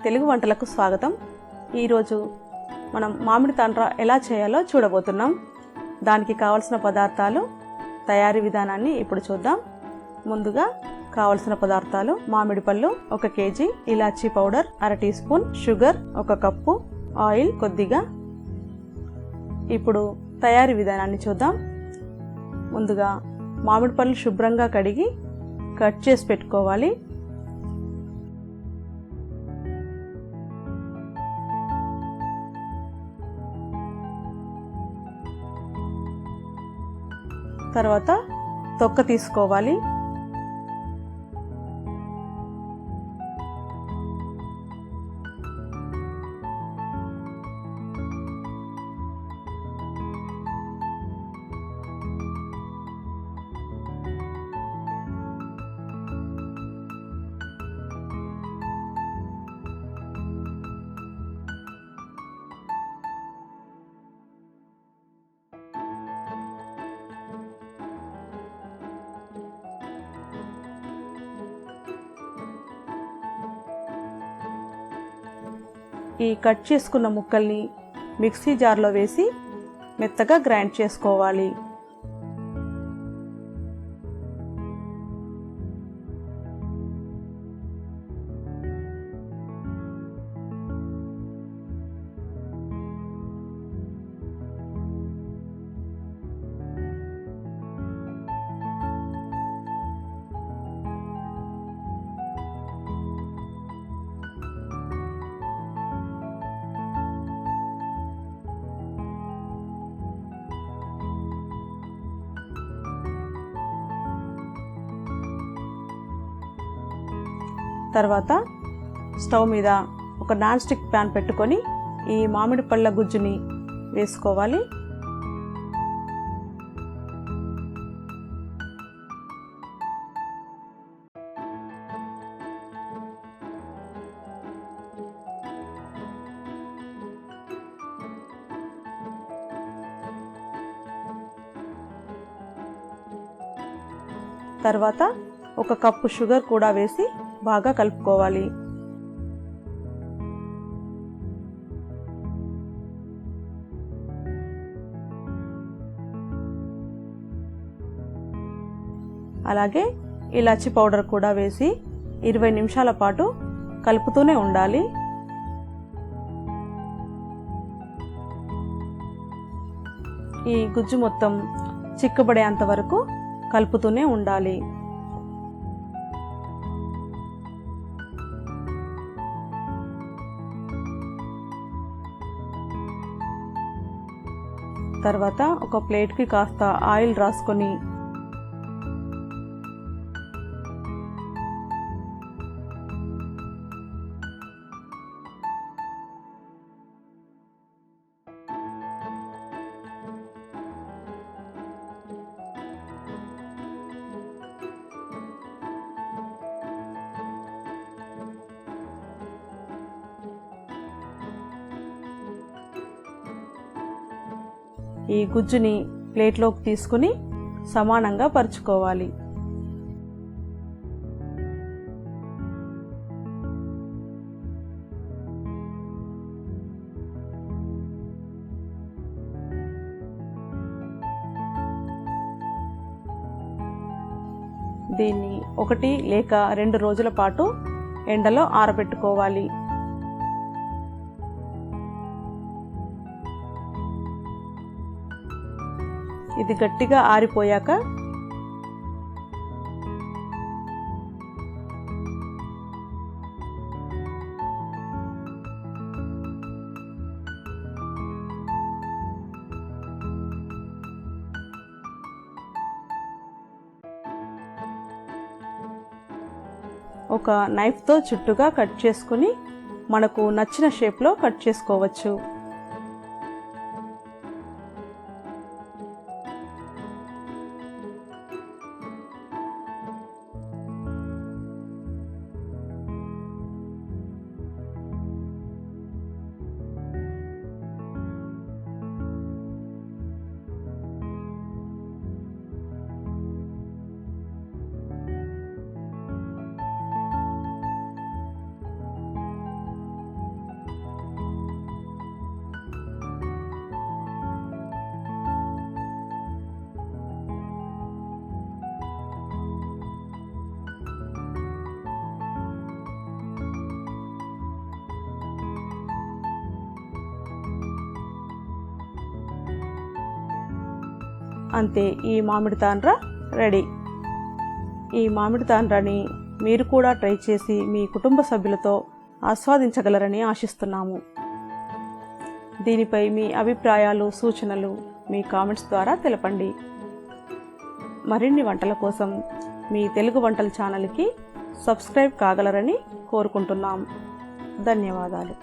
తెలుగు వంటలకు స్వాగతం. ఈరోజు మనం మామిడి తాండ్ర ఎలా చేయాలో చూడబోతున్నాం. దానికి కావలసిన పదార్థాలు, తయారీ విధానాన్ని ఇప్పుడు చూద్దాం. ముందుగా కావలసిన పదార్థాలు: మామిడి పళ్ళు 1 కేజీ, ఇలాచీ powder 1/2 teaspoon, sugar 1 cup, oil కొద్దిగా. ఇప్పుడు తయారీ విధానాన్ని చూద్దాం. ముందుగా మామిడి పళ్ళు శుభ్రంగా కడిగి కట్ చేసి పెట్టుకోవాలి. తర్వాత తొక్క తీసుకోవాలి. ఈ కట్ చేసుకున్న ముక్కల్ని మిక్సీ జార్లో వేసి మెత్తగా గ్రైండ్ చేసుకోవాలి. తర్వాత స్టవ్ మీద ఒక నాన్ స్టిక్ ప్యాన్ పెట్టుకొని ఈ మామిడి పళ్ళ గుజ్జుని వేసుకోవాలి. తర్వాత 1 కప్పు షుగర్ కూడా వేసి బాగా కలుపుకోవాలి. అలాగే ఇలాచీ పౌడర్ కూడా వేసి 20 నిమిషాల పాటు కలుపుతూనే ఉండాలి. ఈ గుజ్జు మొత్తం చిక్కబడేంత వరకు కలుపుతూనే ఉండాలి. తర్వాత ఒక ప్లేట్కి కాస్త ఆయిల్ రాసుకొని ఈ గుజ్జుని ప్లేట్లోకి తీసుకుని సమానంగా పరుచుకోవాలి. దీన్ని 1 లేక 2 రోజుల పాటు ఎండలో ఆరబెట్టుకోవాలి. ఇది గట్టిగా ఆరిపోయాక ఒక నైఫ్తో చుట్టుగా కట్ చేసుకుని మనకు నచ్చిన షేప్లో కట్ చేసుకోవచ్చు. అంతే, ఈ మామిడి తాండ్ర రెడీ. ఈ మామిడి తాండ్రని మీరు కూడా ట్రై చేసి మీ కుటుంబ సభ్యులతో ఆస్వాదించగలరని ఆశిస్తున్నాము. దీనిపై మీ అభిప్రాయాలు, సూచనలు మీ కామెంట్స్ ద్వారా తెలపండి. మరిన్ని వంటల కోసం మీ తెలుగు వంటల ఛానల్కి సబ్స్క్రైబ్ కాగలరని కోరుకుంటున్నాం. ధన్యవాదాలు.